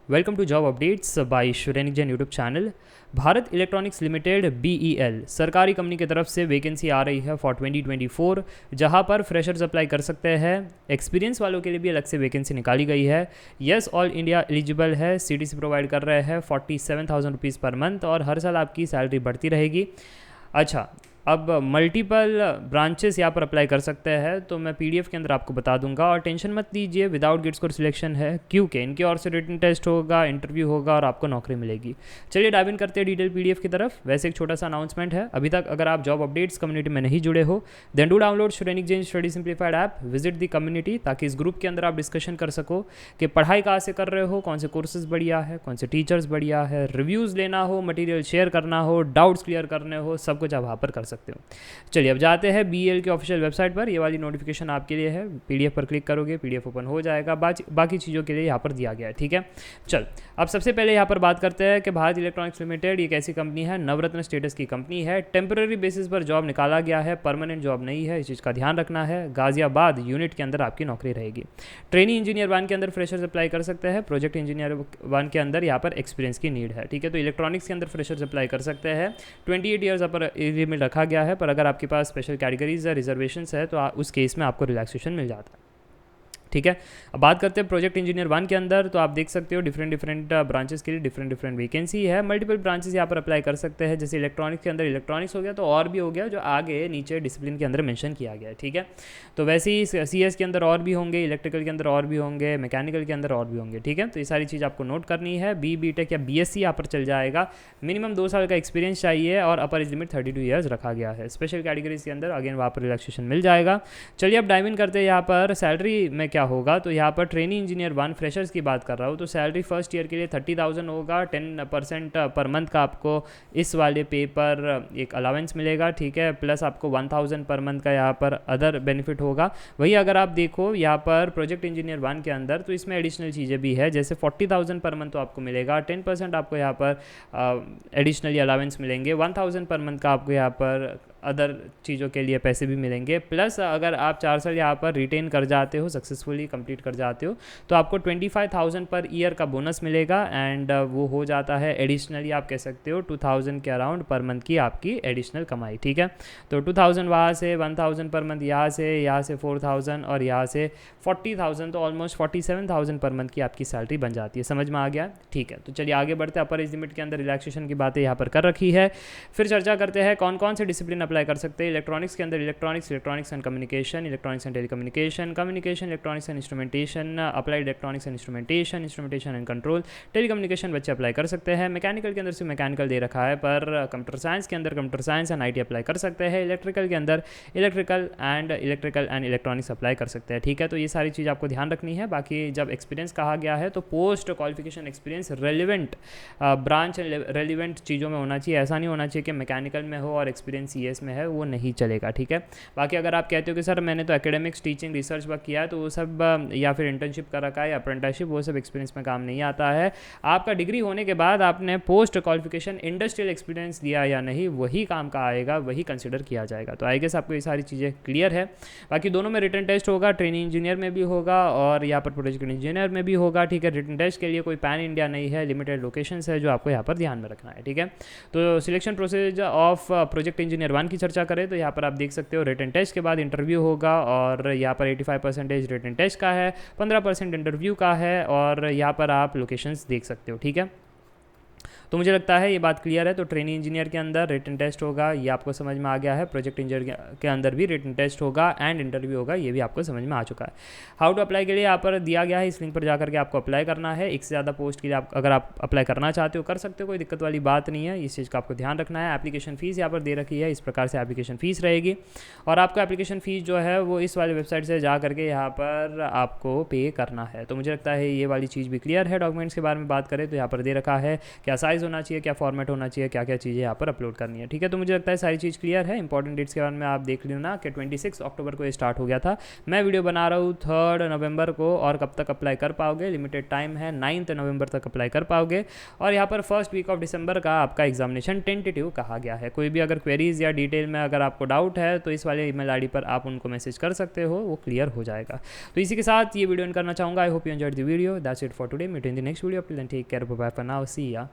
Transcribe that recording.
Welcome to job updates by Shrenik Jain YouTube channel. Bharat electronics limited BEL सरकारी company की तरफ से वैकेंसी आ रही है फॉर 2024, जहां पर फ्रेशर्स अप्लाई कर सकते हैं। एक्सपीरियंस वालों के लिए भी अलग से वैकेंसी निकाली गई है। यस, ऑल इंडिया एलिजिबल है। CTC प्रोवाइड कर रहे हैं 47,000 रुपीज़ पर मंथ और हर साल आपकी सैलरी बढ़ती रहेगी। अच्छा, अब मल्टीपल ब्रांचेस यहाँ पर अप्लाई कर सकते हैं, तो मैं PDF के अंदर आपको बता दूंगा। और टेंशन मत लीजिए, विदाउट गेट स्कोर सिलेक्शन है, क्योंकि इनकी ओर से रिटन टेस्ट होगा, इंटरव्यू होगा और आपको नौकरी मिलेगी। चलिए डाइव इन करते हैं डिटेल PDF की तरफ। वैसे एक छोटा सा अनाउंसमेंट है, अभी तक अगर आप जॉब अपडेट्स कम्युनिटी में नहीं जुड़े हो, then do download Shrenik Jain study simplified app, visit the community, ताकि इस ग्रुप के अंदर आप डिस्कशन कर सको कि पढ़ाई कहाँ से कर रहे हो, कौन से कोर्सेज बढ़िया है, कौन से टीचर्स बढ़िया है, रिव्यूज़ लेना हो, मटीरियल शेयर करना हो, डाउट्स क्लियर करने हो, सब कुछ आप वहाँ पर कर सकते हो। चलिए अब जाते हैं BEL के ऑफिशियल वेबसाइट पर। ये वाली नोटिफिकेशन आपके लिए है। PDF पर क्लिक करोगे, PDF ओपन हो जाएगा। बाकी चीज़ों के लिए यहाँ पर दिया गया है, ठीक है। चल, अब सबसे पहले यहाँ पर बात करते हैं कि भारत इलेक्ट्रॉनिक्स लिमिटेड एक ऐसी कंपनी है, नवरत्न स्टेटस की कंपनी है। टेम्पररी बेसिस पर जॉब निकाला गया है, परमानेंट जॉब नहीं है, इस चीज़ का ध्यान रखना है। गाजियाबाद यूनिट के अंदर आपकी नौकरी रहेगी। ट्रेनी इंजीनियर 1 के अंदर फ्रेशर्स अप्लाई कर सकते हैं। प्रोजेक्ट इंजीनियर 1 के अंदर यहाँ पर एक्सपीरियंस की नीड है, ठीक है। तो इलेक्ट्रॉनिक्स के अंदर फ्रेशर्स अप्लाई कर सकते हैं। 28 ईयर्स पर लिमिट रखा गया है, पर अगर आपके पास स्पेशल कैटेगरीज या रिजर्वेशंस है तो उस केस में आपको रिलैक्सेशन मिल जाता है, ठीक है। अब बात करते हैं प्रोजेक्ट इंजीनियर 1 के अंदर, तो आप देख सकते हो डिफरेंट ब्रांचेस के लिए डिफरेंट वैकेंसी है। मल्टीपल ब्रांचेस यहाँ पर अप्लाई कर सकते हैं। जैसे इलेक्ट्रॉनिक्स के अंदर इलेक्ट्रॉनिक्स हो गया, तो और भी हो गया जो आगे नीचे डिसिप्लिन के अंदर मेंशन किया गया है, ठीक है। तो वैसे ही CS के अंदर और भी होंगे, इलेक्ट्रिकल के अंदर और भी होंगे, मैकेनिकल के अंदर और भी होंगे, ठीक है। तो ये सारी चीज़ आपको नोट करनी है। BTech या BSc यहाँ पर चल जाएगा। मिनिमम 2 साल का एक्सपीरियंस चाहिए और अपर एज लिमिट 32 ईयर्स रखा गया है। स्पेशल कैटेगरीज के अंदर अगेन वहाँ पर रिलैक्सेशन मिल जाएगा। चलिए अब डाइव इन करते हैं यहाँ पर सैलरी में क्या होगा। तो यहाँ पर ट्रेनी इंजीनियर 1 फ्रेशर्स की बात कर रहा हूँ, तो सैलरी फर्स्ट ईयर के लिए 30,000 होगा। 10% पर मंथ का आपको इस वाले पे पर एक अलाउंस मिलेगा, ठीक है। प्लस आपको 1,000 पर मंथ का यहाँ पर अदर बेनिफिट होगा। वही अगर आप देखो यहाँ पर प्रोजेक्ट इंजीनियर 1 के अंदर, तो इसमें एडिशनल चीज़ें भी है। जैसे 40,000 पर मंथ तो आपको मिलेगा, 10% आपको यहाँ पर एडिशनली अलाउंस मिलेंगे, 1,000 पर मंथ का आपको यहाँ पर अदर चीज़ों के लिए पैसे भी मिलेंगे। प्लस अगर आप 4 साल यहाँ पर रिटेन कर जाते हो, सक्सेसफुली कंप्लीट कर जाते हो, तो आपको 25,000 पर ईयर का बोनस मिलेगा। एंड वो हो जाता है एडिशनली, आप कह सकते हो 2,000 के अराउंड पर मंथ की आपकी एडिशनल कमाई, ठीक है। तो 2,000 वहाँ से, 1,000 पर मंथ यहाँ से 4,000 और यहाँ से 40,000, तो ऑलमोस्ट 47,000 पर मंथ की आपकी सैलरी बन जाती है। समझ में आ गया, ठीक है। तो चलिए आगे बढ़ते हैं। अपर एज लिमिट के अंदर रिलैक्सेशन की बातें यहाँ पर कर रखी है। फिर चर्चा करते हैं कौन कौन से डिसिप्लिन अप्लाई कर सकते हैं। इलेक्ट्रॉनिक्स के अंदर electronics and communication, electronics and telecommunication, communication electronics and instrumentation, applied electronics and instrumentation and control, telecommunication बच्चे अप्लाई कर सकते हैं। मैकेनिकल के अंदर सिर्फ मैकेनिकल दे रखा है, पर कंप्यूटर साइंस के अंदर computer science and IT apply कर सकते हैं। इलेक्ट्रिकल के अंदर इलेक्ट्रिकल एंड इलेक्ट्रॉनिक्स अप्लाई कर सकते हैं, ठीक है। तो ये सारी चीज़ आपको ध्यान रखनी है। बाकी जब एक्सपीरियंस कहा गया है, तो post qualification experience relevant branch and relevant चीज़ों में होना चाहिए। ऐसा नहीं होना चाहिए कि मैकेनिकल में हो और एक्सपीरियंस CS में है, वो नहीं चलेगा, ठीक है। बाकी अगर आप कहते हो कि सर मैंने तो एकेडमिक्स, टीचिंग, रिसर्च वर्क किया है, तो वो सब या फिर इंटर्नशिप कर रखा है या अप्रेंटिसशिप, वो सब एक्सपीरियंस में काम नहीं आता है। आपका डिग्री होने के बाद आपने पोस्ट क्वालिफिकेशन इंडस्ट्रियल एक्सपीरियंस दिया या नहीं, वही काम का आएगा, वही कंसिडर किया जाएगा। तो आई गेस आपको ये सारी चीज़ें क्लियर है। बाकी दोनों में रिटन टेस्ट होगा, ट्रेनिंग इंजीनियर में भी होगा और यहाँ पर प्रोजेक्ट इंजीनियर में भी होगा, ठीक है। रिटन टेस्ट के लिए कोई पैन इंडिया नहीं है, लिमिटेड लोकेशंस है जो आपको यहाँ पर ध्यान में रखना है, ठीक है। तो selection process of project engineer 1 की चर्चा करें, तो यहाँ पर आप देख सकते हो रिटन टेस्ट के बाद इंटरव्यू होगा और यहाँ पर 85% रिटन टेस्ट का है, 15% इंटरव्यू का है और यहाँ पर आप लोकेशंस देख सकते हो, ठीक है। तो मुझे लगता है ये बात क्लियर है। तो ट्रेनी इंजीनियर के अंदर रिटन टेस्ट होगा, ये आपको समझ में आ गया है। प्रोजेक्ट इंजीनियर के अंदर भी रिटन टेस्ट होगा एंड इंटरव्यू होगा, ये भी आपको समझ में आ चुका है। हाउ टू अप्लाई के लिए यहाँ पर दिया गया है, इस लिंक पर जाकर के आपको अप्लाई करना है। एक से ज़्यादा पोस्ट के लिए अगर आप अप्लाई करना चाहते हो कर सकते हो, कोई दिक्कत वाली बात नहीं है। इस चीज़ का आपको ध्यान रखना है। एप्लीकेशन फ़ीस यहाँ पर दे रखी है, इस प्रकार से एप्लीकेशन फ़ीस रहेगी और आपको एप्लीकेशन फ़ीस जो है वो इस वाले वेबसाइट से जा करके यहाँ पर आपको पे करना है। तो मुझे लगता है ये वाली चीज़ भी क्लियर है। डॉक्यूमेंट्स के बारे में बात करें तो यहाँ पर दे रखा है क्या साइज साइज़ होना चाहिए, क्या फॉर्मेट होना चाहिए, क्या क्या चीज़ें यहाँ पर अपलोड करनी है। ठीक है, तो मुझे लगता है सारी चीज़ क्लियर है। इंपॉर्टेंट डेट्स के बारे में आप देख लेना कि 26 अक्टूबर को ये स्टार्ट हो गया था। मैं वीडियो बना रहा हूँ 3 नवंबर को, और कब तक अप्लाई कर पाओगे, लिमिटेड टाइम है, 9 नवंबर तक अप्लाई कर पाओगे। और यहाँ पर फर्स्ट वीक ऑफ दिसंबर का आपका एग्जामिनेशन टेंटेटिव कहा गया है। कोई भी अगर क्वेरीज या डिटेल में अगर आपको डाउट है तो इस वाले ईमेल आईडी पर आप उनको मैसेज कर सकते हो, वो क्लियर हो जाएगा। तो इसी के साथ ये वीडियो एंड करना चाहूँगा। I hope you enjoyed the video. That's it for today. Meet in the next video. Till then take care, bye bye for now, see या।